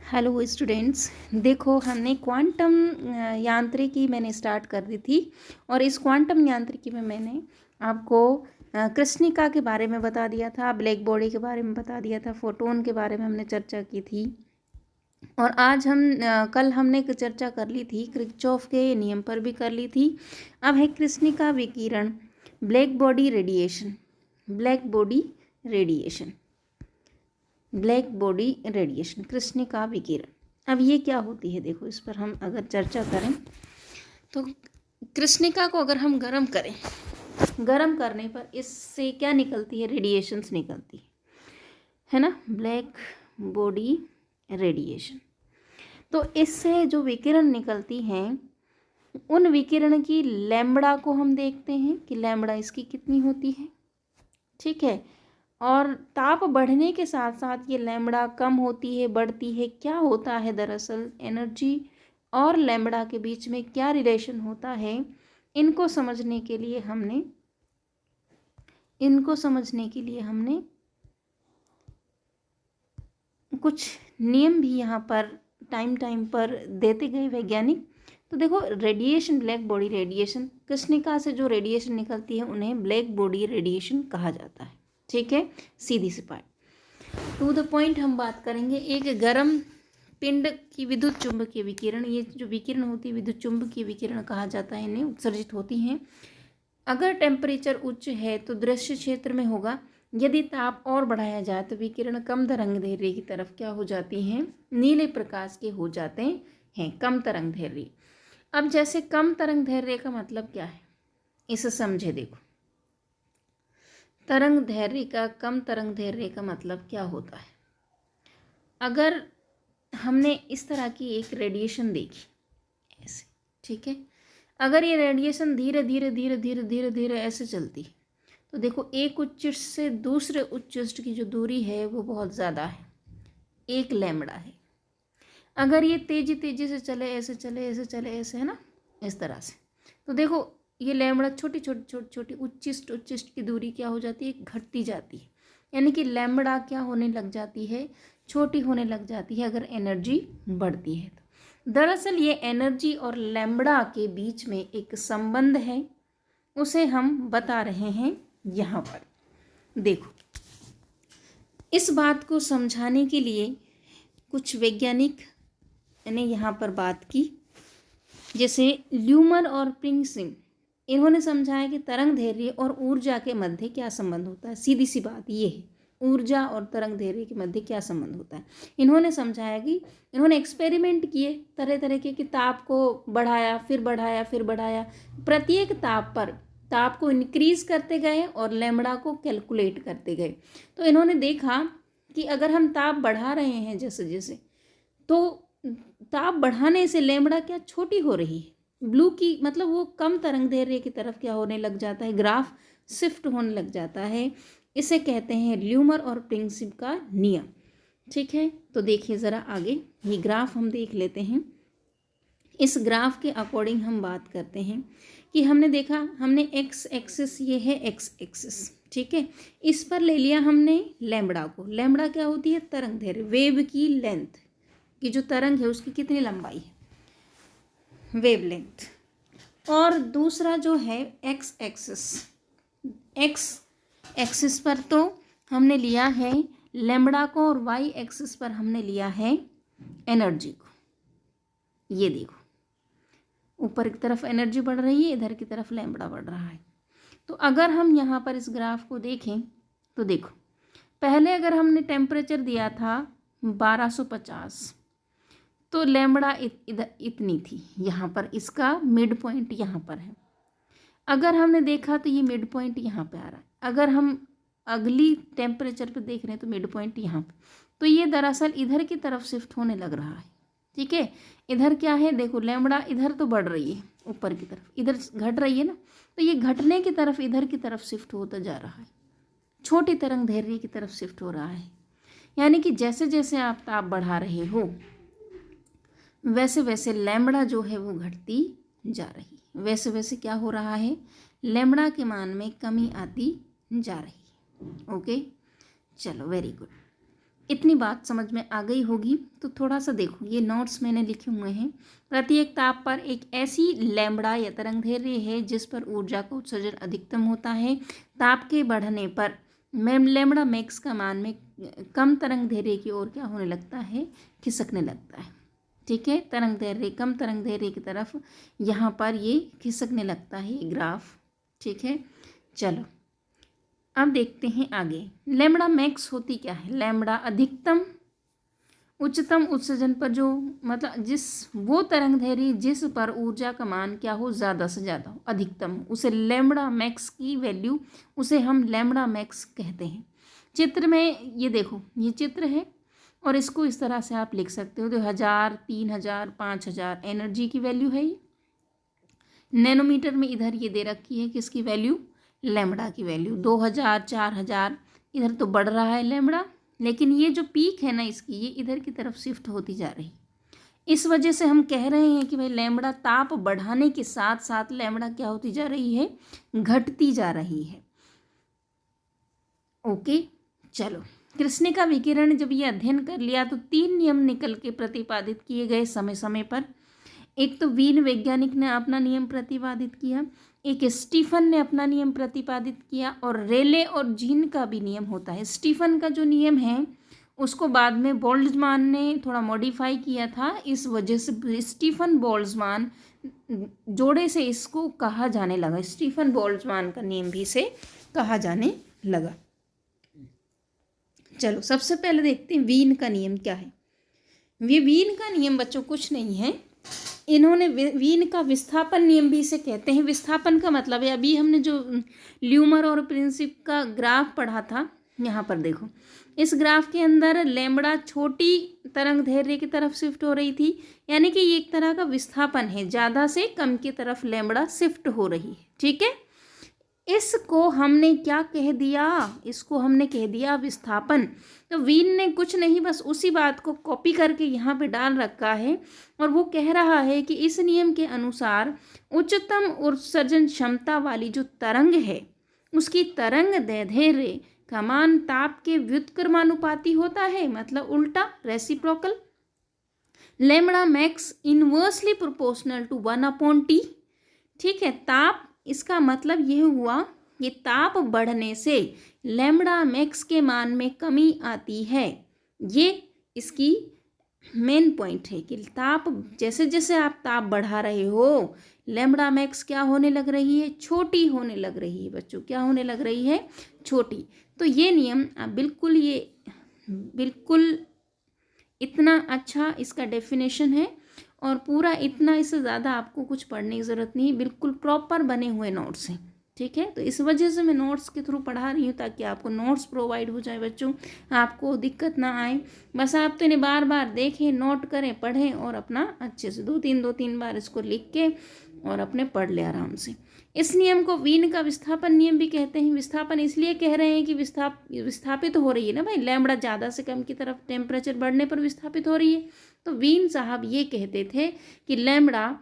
Hello students. देखो, हमने quantum यांत्रिकी मैंने स्टार्ट कर दी थी और इस क्वांटम यांत्रिकी में मैंने आपको कृष्णिका के बारे में बता दिया था, ब्लैक बॉडी के बारे में बता दिया था, फोटोन के बारे में हमने चर्चा की थी। और आज कल हमने चर्चा कर ली थी किरचॉफ के नियम पर भी कर ली थी। अब है कृष्णिका विकिरण, black body radiation. Black body radiation, black body radiation, कृष्णिका विकिरण। अब ये क्या होती है, देखो इस पर हम अगर चर्चा करें तो कृष्णिका को अगर हम गर्म करें, गर्म करने पर इससे क्या निकलती है, रेडिएशंस निकलती है ना, ब्लैक बॉडी रेडिएशन। तो इससे जो विकिरण निकलती हैं उन विकिरण की लैम्बडा को हम देखते हैं कि लैम्बडा इसकी कितनी होती है। ठीक है, और ताप बढ़ने के साथ साथ ये लैम्बडा कम होती है, बढ़ती है। क्या होता है दरअसल, एनर्जी और लैम्बडा के बीच में क्या रिलेशन होता है, इनको समझने के लिए हमने कुछ नियम भी यहाँ पर टाइम पर देते गए वैज्ञानिक। तो देखो, रेडिएशन, ब्लैक बॉडी रेडिएशन, कृष्णिका से जो रेडिएशन निकलती है उन्हें ब्लैक बॉडी रेडिएशन कहा जाता है। ठीक है, सीधी सी बात, टू द पॉइंट हम बात करेंगे। एक गर्म पिंड की विद्युत चुंबकीय विकिरण, ये जो विकिरण होती है विद्युत चुंबकीय विकिरण कहा जाता है, इन्हें उत्सर्जित होती हैं। अगर टेम्परेचर उच्च है तो दृश्य क्षेत्र में होगा। यदि ताप और बढ़ाया जाए तो विकिरण कम तरंग दैर्घ्य की तरफ क्या हो जाती हैं, नीले प्रकाश के हो जाते हैं, कम तरंग दैर्घ्य। अब जैसे कम तरंग दैर्घ्य का मतलब क्या है, इसे समझे। देखो, तरंग दैर्घ्य का, कम तरंग दैर्घ्य का मतलब क्या होता है। अगर हमने इस तरह की एक रेडिएशन देखी ऐसे, ठीक है, अगर ये रेडिएशन धीरे धीरे धीरे धीरे धीरे धीरे ऐसे चलती तो देखो, एक उच्चिष्ट से दूसरे उच्चिष्ट की जो दूरी है वो बहुत ज़्यादा है, एक लैम्बडा है। अगर ये तेजी तेजी से चले, ऐसे चले, ऐसे चले, ऐसे, है ना, इस तरह से, तो देखो ये लैम्बडा छोटी छोटी छोटी छोटी उच्चिष्ट की दूरी क्या हो जाती है, घटती जाती है। यानी कि लैम्बडा क्या होने लग जाती है, छोटी होने लग जाती है अगर एनर्जी बढ़ती है तो। दरअसल ये एनर्जी और लैम्बडा के बीच में एक संबंध है, उसे हम बता रहे हैं यहाँ पर। देखो, इस बात को समझाने के लिए कुछ वैज्ञानिक ने यहाँ पर बात की, जैसे ल्यूमर और प्रिंगसिम। इन्होंने समझाया कि तरंग दैर्घ्य और ऊर्जा के मध्य क्या संबंध होता है। सीधी सी बात ये है, ऊर्जा और तरंग दैर्घ्य के मध्य क्या संबंध होता है। इन्होंने समझाया कि इन्होंने एक्सपेरिमेंट किए तरह तरह के, कि ताप को बढ़ाया, फिर बढ़ाया, फिर बढ़ाया, प्रत्येक ताप पर ताप को इंक्रीज करते गए और लैम्बडा को कैलकुलेट करते गए। तो इन्होंने देखा कि अगर हम ताप बढ़ा रहे हैं जैसे जैसे, तो ताप बढ़ाने से लैम्बडा क्या छोटी हो रही है, ब्लू की मतलब वो कम तरंग दैर्घ्य की तरफ क्या होने लग जाता है, ग्राफ शिफ्ट होने लग जाता है। इसे कहते हैं ल्यूमर और प्रिंगसिम का नियम। ठीक है, तो देखिए ज़रा आगे ये ग्राफ हम देख लेते हैं। इस ग्राफ के अकॉर्डिंग हम बात करते हैं कि हमने देखा, हमने एक्स एक्सिस, ये है एक्स एक्सिस, ठीक है, इस पर ले लिया हमने लैम्बडा को। लैम्बडा क्या होती है, तरंग दैर्घ्य, वेव की लेंथ, की जो तरंग है उसकी कितनी लंबाई है, वेव लेंथ। और दूसरा जो है एक्स एक्सिस, एक्स एक्सिस पर तो हमने लिया है लैम्बडा को, और वाई एक्सिस पर हमने लिया है एनर्जी को। ये देखो, ऊपर की तरफ एनर्जी बढ़ रही है, इधर की तरफ लैम्बडा बढ़ रहा है। तो अगर हम यहाँ पर इस ग्राफ को देखें तो देखो, पहले अगर हमने टेम्परेचर दिया था 1250, तो लैम्बडा इधर इतनी थी, यहाँ पर इसका मिड पॉइंट यहाँ पर है। अगर हमने देखा तो ये मिड पॉइंट यहाँ पे आ रहा है। अगर हम अगली टेम्परेचर पे देख रहे हैं तो मिड पॉइंट यहाँ पे, तो ये दरअसल इधर की तरफ शिफ्ट होने लग रहा है। ठीक है, इधर क्या है, देखो लैम्बडा इधर तो बढ़ रही है ऊपर की तरफ, इधर घट रही है ना, तो ये घटने की तरफ इधर की तरफ शिफ्ट होता जा रहा है, छोटी तरंग दैर्घ्य की तरफ शिफ्ट हो रहा है। यानी कि जैसे जैसे आप ताप बढ़ा रहे हो वैसे वैसे लैम्बडा जो है वो घटती जा रही है, वैसे वैसे क्या हो रहा है, लैम्बडा के मान में कमी आती जा रही है। ओके, चलो वेरी गुड। इतनी बात समझ में आ गई होगी। तो थोड़ा सा देखो, ये नोट्स मैंने लिखे हुए हैं। प्रत्येक ताप पर एक ऐसी लैम्बडा या तरंगदैर्घ्य है जिस पर ऊर्जा का उत्सर्जन अधिकतम होता है। ताप के बढ़ने पर लैम्बडा मैक्स का मान में कम तरंगदैर्घ्य की ओर क्या होने लगता है, खिसकने लगता है। ठीक है, तरंगदैर्घ्य कम तरंगदैर्घ्य की तरफ यहाँ पर ये खिसकने लगता है ये ग्राफ। ठीक है, चलो अब देखते हैं आगे। लैम्बडा मैक्स होती क्या है? लैम्बडा अधिकतम उच्चतम उत्सर्जन पर जो मतलब जिस वो तरंगदैर्घ्य जिस पर ऊर्जा का मान क्या हो, ज़्यादा से ज़्यादा हो, अधिकतम, उसे लैम्बडा मैक्स की वैल्यू, उसे हम लैम्बडा मैक्स कहते हैं। चित्र में ये देखो, ये चित्र है और इसको इस तरह से आप लिख सकते हो। तो 1000, 3000, 5000 एनर्जी की वैल्यू है ये। नैनोमीटर में इधर ये दे रखी है किसकी वैल्यू, लैम्बडा की वैल्यू। 2000, 4000 इधर तो बढ़ रहा है लैम्बडा, लेकिन ये जो पीक है ना इसकी, ये इधर की तरफ शिफ्ट होती जा रही। इस वजह से हम कह रहे हैं कि भाई लैम्बडा ताप बढ़ाने के साथ साथ लैम्बडा क्या होती जा रही है, घटती जा रही है। ओके, चलो कृष्णिका विकिरण जब ये अध्ययन कर लिया तो 3 नियम निकल के प्रतिपादित किए गए समय समय पर। एक तो वीन वैज्ञानिक ने अपना नियम प्रतिपादित किया, एक स्टीफन ने अपना नियम प्रतिपादित किया, और रेले और जीन का भी नियम होता है। स्टीफन का जो नियम है उसको बाद में बोल्ट्जमान ने थोड़ा मॉडिफाई किया था, इस वजह से स्टीफन बोल्ट्जमान जोड़े से इसको कहा जाने लगा, स्टीफन बोल्ट्जमान का नियम भी से कहा जाने लगा। चलो सबसे पहले देखते हैं वीन का नियम क्या है। ये वीन का नियम बच्चों कुछ नहीं है, इन्होंने वीन का विस्थापन नियम भी इसे कहते हैं। विस्थापन का मतलब है, अभी हमने जो ल्यूमर और प्रिंसिप का ग्राफ पढ़ा था, यहाँ पर देखो इस ग्राफ के अंदर लैम्बडा छोटी तरंगदैर्घ्य की तरफ शिफ्ट हो रही थी, यानी कि ये एक तरह का विस्थापन है, ज़्यादा से कम की तरफ लैम्बडा शिफ्ट हो रही है। ठीक है, इसको हमने क्या कह दिया, इसको हमने कह दिया विस्थापन। तो वीन ने कुछ नहीं, बस उसी बात को कॉपी करके यहाँ पे डाल रखा है, और वो कह रहा है कि इस नियम के अनुसार उच्चतम उत्सर्जन क्षमता वाली जो तरंग है उसकी तरंग दैर्घ्य का मान ताप के व्युत्क्रमानुपाती होता है, मतलब उल्टा, reciprocal. Lambda max inversely proportional to 1/T। ठीक है, ताप, इसका मतलब यह हुआ कि ताप बढ़ने से लैम्बडा मैक्स के मान में कमी आती है। ये इसकी मेन पॉइंट है कि ताप जैसे जैसे आप ताप बढ़ा रहे हो, लैम्बडा मैक्स क्या होने लग रही है, छोटी होने लग रही है बच्चों, क्या होने लग रही है, छोटी। तो ये नियम आप बिल्कुल, ये बिल्कुल इतना अच्छा इसका डेफिनेशन है, और पूरा इतना, इससे ज़्यादा आपको कुछ पढ़ने की ज़रूरत नहीं, बिल्कुल प्रॉपर बने हुए नोट्स हैं। ठीक है, तो इस वजह से मैं नोट्स के थ्रू पढ़ा रही हूँ, ताकि आपको नोट्स प्रोवाइड हो जाए बच्चों, आपको दिक्कत ना आए। बस आप तो इन्हें बार बार देखें, नोट करें, पढ़ें, और अपना अच्छे से दो तीन बार इसको लिख के और अपने पढ़ ले आराम से। इस नियम को वीन का विस्थापन नियम भी कहते हैं। विस्थापन इसलिए कह रहे हैं कि विस्थापित हो रही है ना भाई, लैम्बडा ज़्यादा से कम की तरफ टेम्परेचर बढ़ने पर विस्थापित हो रही है। तो वीन साहब ये कहते थे कि लैम्बडा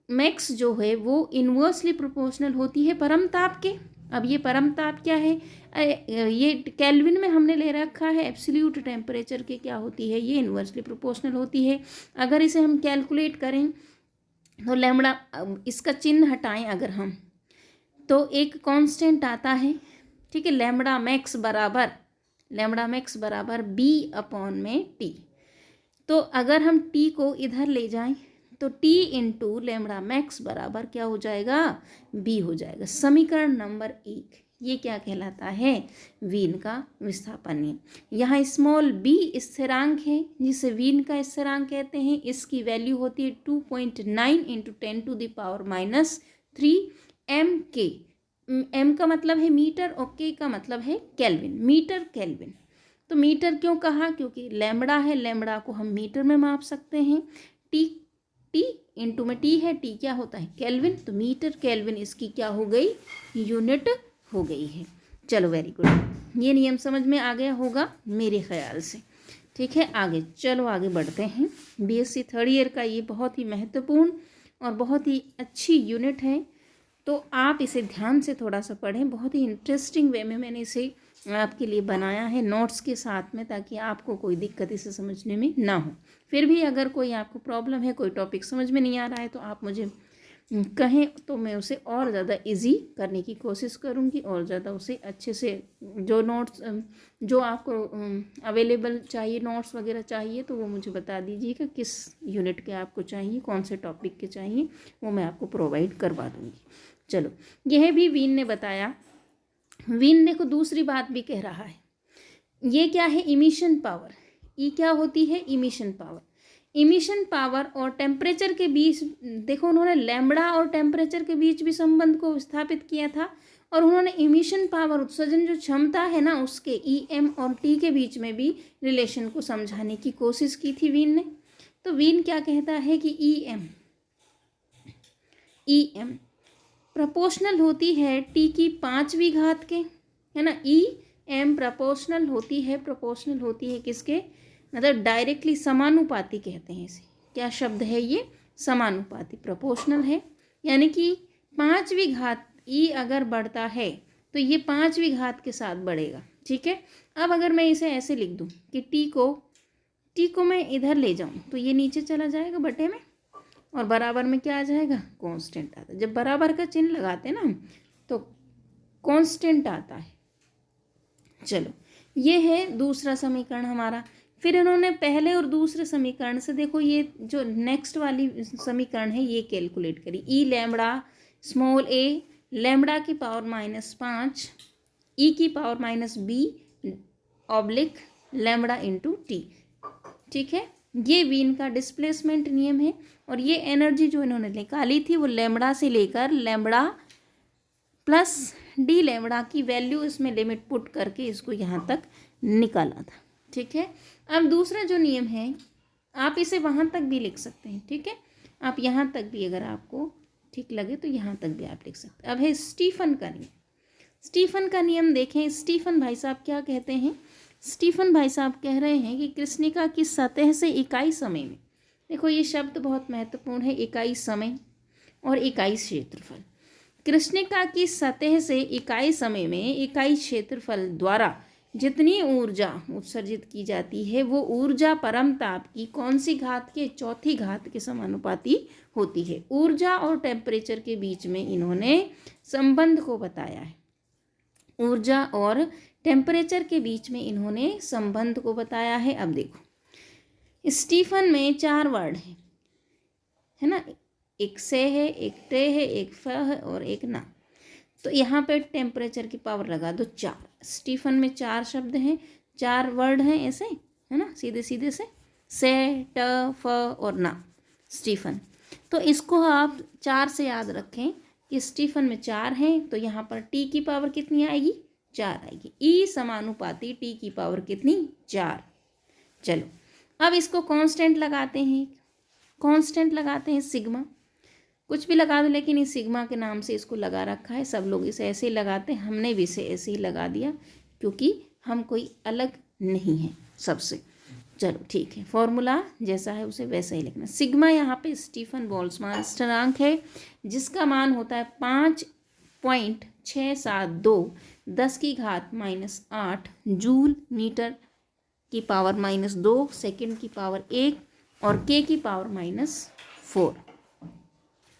मैक्स जो है वो इन्वर्सली प्रोपोर्शनल होती है परम ताप के। अब ये परम ताप क्या है, ये केल्विन में हमने ले रखा है, एब्सोल्यूट टेम्परेचर के क्या होती है, ये इन्वर्सली प्रोपोर्शनल होती है। अगर इसे हम कैलकुलेट करें तो लैम्बडा, इसका चिन्ह हटाएं अगर हम, तो एक कांस्टेंट आता है। ठीक है, लैम्बडा मैक्स बराबर B/T। तो अगर हम T को इधर ले जाएं तो T इंटू लैम्बडा मैक्स बराबर क्या हो जाएगा, B हो जाएगा। समीकरण नंबर 1, ये क्या कहलाता है, वीन का विस्थापन नियम। यहाँ स्मॉल b स्थिरांक है, जिसे वीन का स्थिरांक कहते हैं। इसकी वैल्यू होती है 2.9 × 10⁻³ mK। m का मतलब है मीटर और k का मतलब है केल्विन, मीटर केल्विन। तो मीटर क्यों कहा, क्योंकि लैम्बडा है, लैम्बडा को हम मीटर में माप सकते हैं। टी इंटू में टी है, टी क्या होता है, केल्विन, तो मीटर केल्विन इसकी क्या हो गई, यूनिट हो गई है। चलो वेरी गुड, ये नियम समझ में आ गया होगा मेरे ख्याल से। ठीक है, आगे चलो, आगे बढ़ते हैं। BSc थर्ड ईयर का ये बहुत ही महत्वपूर्ण और बहुत ही अच्छी यूनिट है, तो आप इसे ध्यान से थोड़ा सा पढ़ें। बहुत ही इंटरेस्टिंग वे में मैंने इसे आपके लिए बनाया है नोट्स के साथ में, ताकि आपको कोई दिक्कत इसे समझने में ना हो। फिर भी अगर कोई आपको प्रॉब्लम है, कोई टॉपिक समझ में नहीं आ रहा है, तो आप मुझे कहें तो मैं उसे और ज़्यादा इजी करने की कोशिश करूँगी, और ज़्यादा उसे अच्छे से जो नोट्स जो आपको अवेलेबल चाहिए, नोट्स वगैरह चाहिए, तो वो मुझे बता दीजिएगा किस यूनिट के आपको चाहिए, कौन से टॉपिक के चाहिए, वो मैं आपको प्रोवाइड करवा दूँगी। चलो, यह भी वीन ने बताया। वीन देखो दूसरी बात भी कह रहा है, ये क्या है, इमिशन पावर। ई क्या होती है, इमिशन पावर। इमिशन पावर और टेम्परेचर के बीच, देखो उन्होंने लैम्बडा और टेम्परेचर के बीच भी संबंध को स्थापित किया था, और उन्होंने इमिशन पावर, उत्सर्जन जो क्षमता है ना, उसके EM और T के बीच में भी रिलेशन को समझाने की कोशिश की थी वीन ने। तो वीन क्या कहता है कि EM प्रोपोर्शनल होती है T की 5वीं घात के, है ना। EM प्रोपोर्शनल होती है किसके, मतलब डायरेक्टली समानुपाती कहते हैं इसे। क्या शब्द है ये, समानुपाती, प्रोपोर्शनल है, यानी कि 5वीं घात E अगर बढ़ता है तो ये 5वीं घात के साथ बढ़ेगा, ठीक है। अब अगर मैं इसे ऐसे लिख दूं कि टी को मैं इधर ले जाऊं तो ये नीचे चला जाएगा बटे में, और बराबर में क्या आ जाएगा, कांस्टेंट आता है। जब बराबर का चिन्ह लगाते हैं ना हम, तो कांस्टेंट आता है। चलो, ये है दूसरा समीकरण हमारा। फिर इन्होंने पहले और दूसरे समीकरण से, देखो ये जो नेक्स्ट वाली समीकरण है, ये कैलकुलेट करी। ई लैम्बडा स्मॉल a लैम्बडा की पावर -5 ई की power -b oblique lambda into T, ठीक है। ये वीन का डिस्प्लेसमेंट नियम है, और ये एनर्जी जो इन्होंने निकाली थी वो लैम्बडा से लेकर लैम्बडा प्लस डी लैम्बडा की वैल्यू इसमें लिमिट पुट करके इसको यहाँ तक निकाला था, ठीक है। अब दूसरा जो नियम है, आप इसे वहाँ तक भी लिख सकते हैं, ठीक है। आप यहाँ तक भी अगर आपको ठीक लगे तो यहाँ तक भी आप लिख सकते हैं। अब है स्टीफन का नियम। स्टीफन का नियम देखें। स्टीफन भाई साहब क्या कहते हैं, स्टीफन भाई साहब कह रहे हैं कि कृष्णिका की सतह से इकाई समय में, देखो ये शब्द बहुत महत्वपूर्ण है, इकाई समय और इकाई क्षेत्रफल। कृष्णिका की सतह से इकाई समय में इकाई क्षेत्रफल द्वारा जितनी ऊर्जा उत्सर्जित की जाती है, वो ऊर्जा परमताप की कौन सी घात के, चौथी घात के समानुपाती होती है। ऊर्जा और टेम्परेचर के बीच में इन्होंने संबंध को बताया है। ऊर्जा और टेम्परेचर के बीच में इन्होंने संबंध को बताया है। अब देखो, स्टीफन में 4 वर्ड हैं, है ना। एक से है, एक टे है, एक फ है और एक ना। तो यहाँ पे टेम्परेचर की पावर लगा दो 4। स्टीफन में 4 शब्द हैं, 4 वर्ड हैं ऐसे, है ना, सीधे सीधे से ट फ और ना, स्टीफन। तो इसको आप 4 से याद रखें कि स्टीफन में 4 हैं, तो यहाँ पर टी की पावर कितनी आएगी, 4 आएगी। ई समानुपाती टी की पावर कितनी, 4। चलो, अब इसको कांस्टेंट लगाते हैं, सिग्मा, कुछ भी लगा दो, लेकिन इस सिग्मा के नाम से इसको लगा रखा है। सब लोग इसे ऐसे ही लगाते हैं, हमने भी इसे ऐसे ही लगा दिया, क्योंकि हम कोई अलग नहीं है सबसे। चलो ठीक है, फॉर्मूला जैसा है उसे वैसा ही लिखना। सिग्मा यहाँ पे स्टीफन बोल्ट्जमान स्थिरांक है, जिसका मान होता है 5.672 10 की घात -8 जूल मीटर की पावर -2 सेकंड की पावर 1 और के की पावर -4,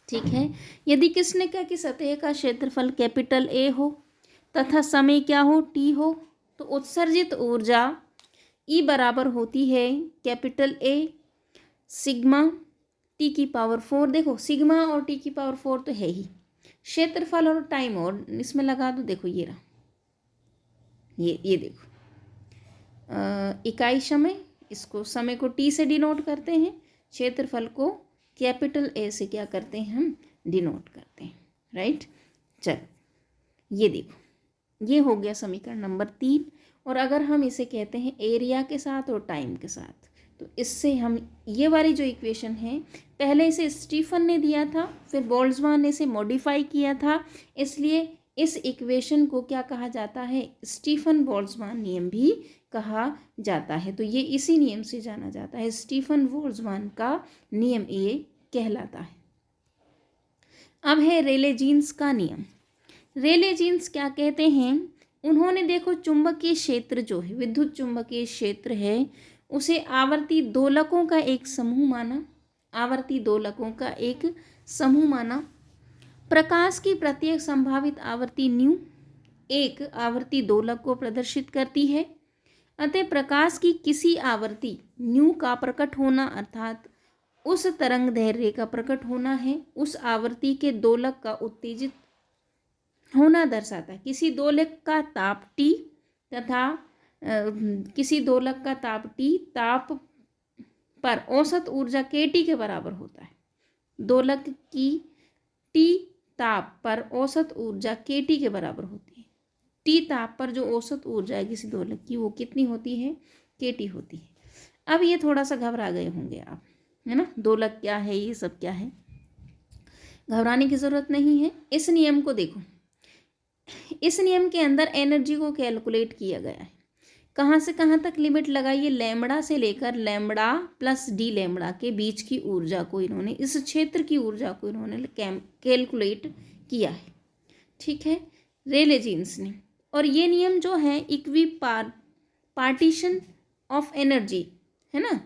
ठीक है। यदि कृष्णिका की सतह का क्षेत्रफल कैपिटल A हो तथा समय क्या हो, T हो, तो उत्सर्जित ऊर्जा E बराबर होती है कैपिटल A सिग्मा T की पावर 4। देखो सिग्मा और T की पावर 4 तो है ही, क्षेत्रफल और टाइम और इसमें लगा दो। देखो ये रहा, ये देखो इकाई समय, इसको समय को T से डिनोट करते हैं, क्षेत्रफल को कैपिटल A से क्या करते हैं, हम डिनोट करते हैं, राइट। चलो, ये देखो, ये हो गया समीकरण नंबर 3। और अगर हम इसे कहते हैं एरिया के साथ और टाइम के साथ, तो इससे हम ये वाली जो इक्वेशन है, पहले इसे स्टीफन ने दिया था, फिर बोल्ट्जमान ने इसे मॉडिफाई किया था, इसलिए इस इक्वेशन को क्या कहा जाता है, स्टीफन बोल्ट्जमान नियम भी कहा जाता है। तो ये इसी नियम से जाना जाता है, स्टीफन बोल्ट्जमान का नियम ये कहलाता है। अब है रेले जीन्स का नियम। रेले जीन्स क्या कहते हैं उन्होंने देखो चुंबकीय क्षेत्र जो है, विद्युत चुंबकीय क्षेत्र है, उसे आवर्ती दोलकों का एक समूह माना, आवर्ती दोलकों का एक समूह माना। प्रकाश की प्रत्येक संभावित आवर्ती न्यू एक आवर्ती दोलक को प्रदर्शित करती है। अतः प्रकाश की किसी आवर्ती न्यू का प्रकट होना अर्थात उस तरंग दैर्ध्य का प्रकट होना है, उस आवर्ती के दोलक का उत्तेजित होना दर्शाता है। किसी दोलक का ताप T तथा किसी दोलक का ताप T ताप पर औसत ऊर्जा KT के बराबर होता है। दोलक की T ताप पर औसत ऊर्जा KT के बराबर होती है। T ताप पर जो औसत ऊर्जा है किसी दोलक की वो कितनी होती है? KT होती है। अब ये थोड़ा सा घबरा गए होंगे आप, है ना, दोलक क्या है, ये सब क्या है। घबराने की ज़रूरत नहीं है। इस नियम को देखो, इस नियम के अंदर एनर्जी को कैलकुलेट किया गया है। कहाँ से कहाँ तक लिमिट लगाइए? लैम्बडा से लेकर लैम्बडा प्लस डी लैम्बडा के बीच की ऊर्जा को इन्होंने, इस क्षेत्र की ऊर्जा को इन्होंने कैलकुलेट किया है। ठीक है, रेले जीन्स ने। और ये नियम जो है इक्वी पार्टीशन ऑफ एनर्जी, है ना,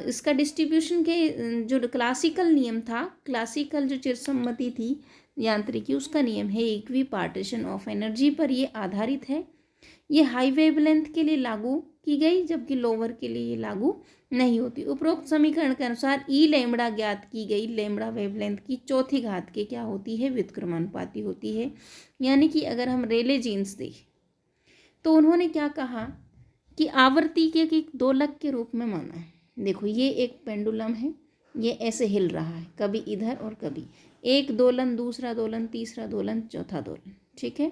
इसका डिस्ट्रीब्यूशन के जो क्लासिकल नियम था, क्लासिकल जो चिरसम्मति थी यांत्रिकी, उसका नियम है इक्वी पार्टीशन ऑफ एनर्जी पर ये आधारित है। ये हाई वेवलेंथ के लिए लागू की गई जबकि लोअर के लिए ये लागू नहीं होती। उपरोक्त समीकरण के अनुसार ई लैम्बडा ज्ञात की गई लैम्बडा वेवलेंथ की चौथी घात के क्या होती है? व्युत्क्रमानुपाती होती है। यानी कि अगर हम रेले जीन्स देखें तो उन्होंने क्या कहा कि आवर्ती के एक दोलक के रूप में माना है। देखो ये एक पेंडुलम है, ये ऐसे हिल रहा है, कभी इधर और कभी एक दोलन, दूसरा दोलन, तीसरा दोलन, चौथा दोलन। ठीक है,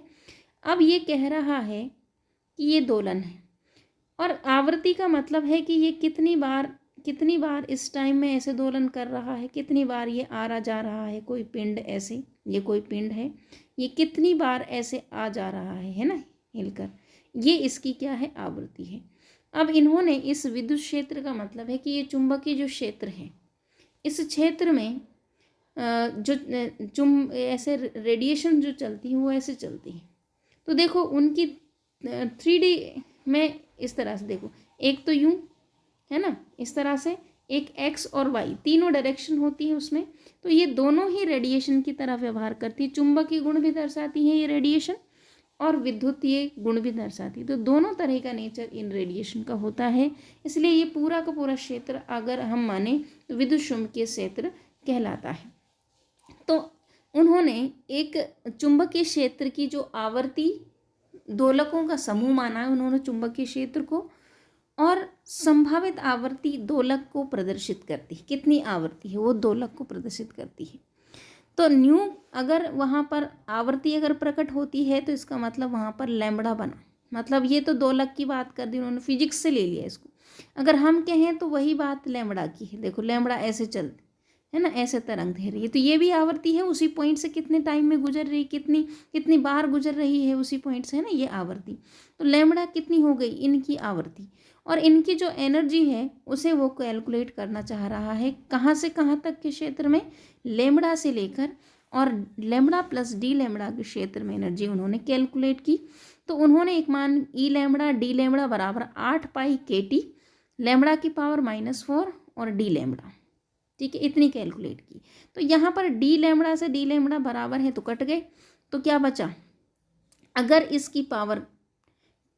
अब ये कह रहा है कि ये दोलन है और आवर्ती का मतलब है कि ये कितनी बार इस टाइम में ऐसे दोलन कर रहा है, कितनी बार ये आ रहा जा रहा है। कोई पिंड ऐसे, ये कोई पिंड है, ये कितनी बार ऐसे आ जा रहा है ना, हिलकर, ये इसकी क्या है? आवृत्ति है। अब इन्होंने इस विद्युत क्षेत्र का मतलब है कि ये चुंबकीय जो क्षेत्र है, इस क्षेत्र में जो ऐसे रेडिएशन जो चलती हैं वो ऐसे चलती हैं। तो देखो उनकी 3D में इस तरह से देखो, एक तो यूं है ना, इस तरह से, एक एक्स और वाई तीनों डायरेक्शन होती है उसमें। तो ये दोनों ही रेडिएशन की तरह व्यवहार करती है। चुंबकीय गुण भी दर्शाती है ये रेडिएशन और विद्युतीय गुण भी दर्शाती है। तो दोनों तरह का नेचर इन रेडिएशन का होता है। इसलिए ये पूरा का पूरा क्षेत्र अगर हम माने तो विद्युत चुंबकीय क्षेत्र कहलाता है। तो उन्होंने एक चुंबकीय क्षेत्र की जो आवर्ती दोलकों का समूह माना है उन्होंने चुंबकीय क्षेत्र को, और संभावित आवर्ती दोलक को प्रदर्शित करती है। कितनी आवर्ती है वो दोलक को प्रदर्शित करती है। तो न्यू अगर वहाँ पर आवर्ती अगर प्रकट होती है तो इसका मतलब वहाँ पर लैम्बडा बना। मतलब ये तो दोलक की बात कर दी उन्होंने, फिजिक्स से ले लिया इसको। अगर हम कहें तो वही बात लैम्बडा की है। देखो लैम्बडा ऐसे चलती है ना, ऐसे तरंग दे रही है, तो ये भी आवर्ती है। उसी पॉइंट से कितने टाइम में गुजर रही, कितनी बार गुजर रही है उसी पॉइंट से, है ना, ये आवर्ती। तो लैम्बडा कितनी हो गई? इनकी आवर्ती। और इनकी जो एनर्जी है उसे वो कैलकुलेट करना चाह रहा है। कहाँ से कहाँ तक के क्षेत्र में? लैम्बडा से लेकर और लैम्बडा प्लस डी लैम्बडा के क्षेत्र में एनर्जी उन्होंने कैलकुलेट की। तो उन्होंने एक मान ई लैम्बडा डी लैम्बडा बराबर 8 पाई KT, लैम्बडा की पावर -4 और डी लैम्बडा, ठीक है, इतनी कैलकुलेट की। तो यहाँ पर डी लैम्बडा से डी लैम्बडा बराबर है तो कट गए, तो क्या बचा? अगर इसकी पावर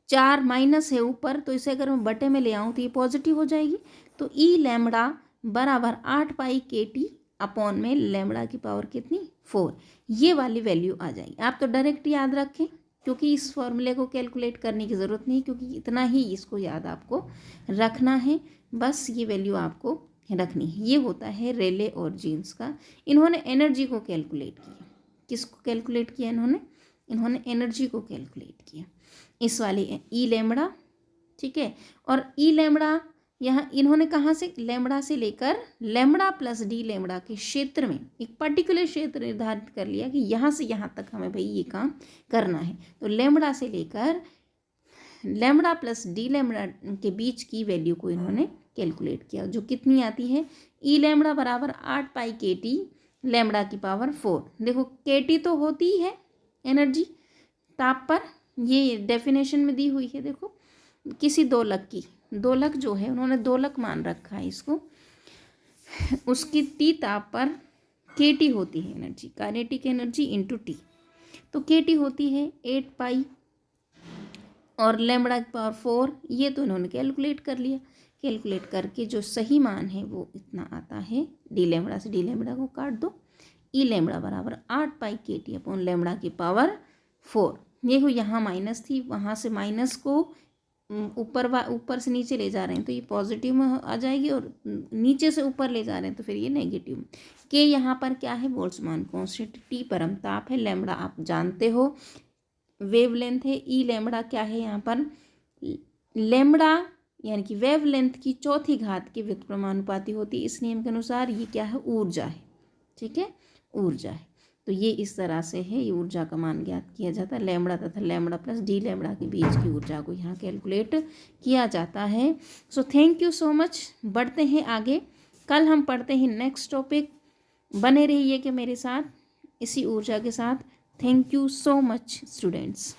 4 माइनस है ऊपर, तो इसे अगर मैं बटे में ले आऊँ तो ये पॉजिटिव हो जाएगी। तो ई लैम्बडा बराबर 8 पाई KT अपॉन में लैम्बडा की पावर कितनी? 4। ये वाली वैल्यू आ जाएगी। आप तो डायरेक्ट याद रखें क्योंकि इस फॉर्मूले को कैलकुलेट करने की ज़रूरत नहीं, क्योंकि इतना ही इसको याद आपको रखना है, बस ये वैल्यू आपको रखनी है। ये होता है रेले और जीन्स का। इन्होंने एनर्जी को कैलकुलेट किया। किसको कैलकुलेट किया इन्होंने एनर्जी को कैलकुलेट किया, इस वाली ई लैम्बडा, ठीक है। और ई लैम्बडा यहाँ इन्होंने कहाँ से? लैम्बडा से लेकर लैम्बडा प्लस डी लैम्बडा के क्षेत्र में एक पर्टिकुलर क्षेत्र निर्धारित कर लिया कि यहाँ से यहाँ तक हमें भाई ये काम करना है। तो लैम्बडा से लेकर लैम्बडा प्लस डी लैम्बडा के बीच की वैल्यू को इन्होंने कैलकुलेट किया, जो कितनी आती है? ई लैम्बडा बराबर 8 पाई KT, लैम्बडा की पावर 4। देखो KT तो होती ही है एनर्जी ताप पर, ये डेफिनेशन में दी हुई है, देखो किसी दोलक की, दोलक जो है उन्होंने दोलक मान रखा है इसको, उसकी टी ताप पर के टी होती है energy, kinetic energy into T. तो के टी होती है 8 पाई और लैम्बडा की पावर 4, ये तो इन्होंने कैलकुलेट कर लिया। कैलकुलेट करके जो सही मान है वो इतना आता है, डी लैम्बडा से डी लैम्बडा को काट दो, ई लैम्बडा बराबर 8 पाई के टी अपॉन लैम्बडा की पावर 4। ये हो यहाँ माइनस थी, वहाँ से माइनस को ऊपर से नीचे ले जा रहे हैं तो ये पॉजिटिव में आ जाएगी, और नीचे से ऊपर ले जा रहे हैं तो फिर ये नेगेटिव में। के यहाँ पर क्या है, बोल्ट्जमान कांस्टेंट, टी परम ताप है, लैम्बडा आप जानते हो वेवलेंथ है, ई लैम्बडा क्या है यहाँ पर, लैम्बडा यानी कि वेवलेंथ की चौथी घात की व्युत्क्रमानुपाती होती है। इस नियम के अनुसार ये क्या है, ऊर्जा है, ठीक है, ऊर्जा है। तो ये इस तरह से है, ये ऊर्जा का मान ज्ञात किया जाता है, लैम्बडा तथा लैम्बडा प्लस डी लैम्बडा के बीच की ऊर्जा को यहाँ कैलकुलेट किया जाता है। So thank you so much. बढ़ते हैं आगे, कल हम पढ़ते हैं नेक्स्ट टॉपिक। बने रहिए कि मेरे साथ इसी ऊर्जा के साथ। Thank you so much students.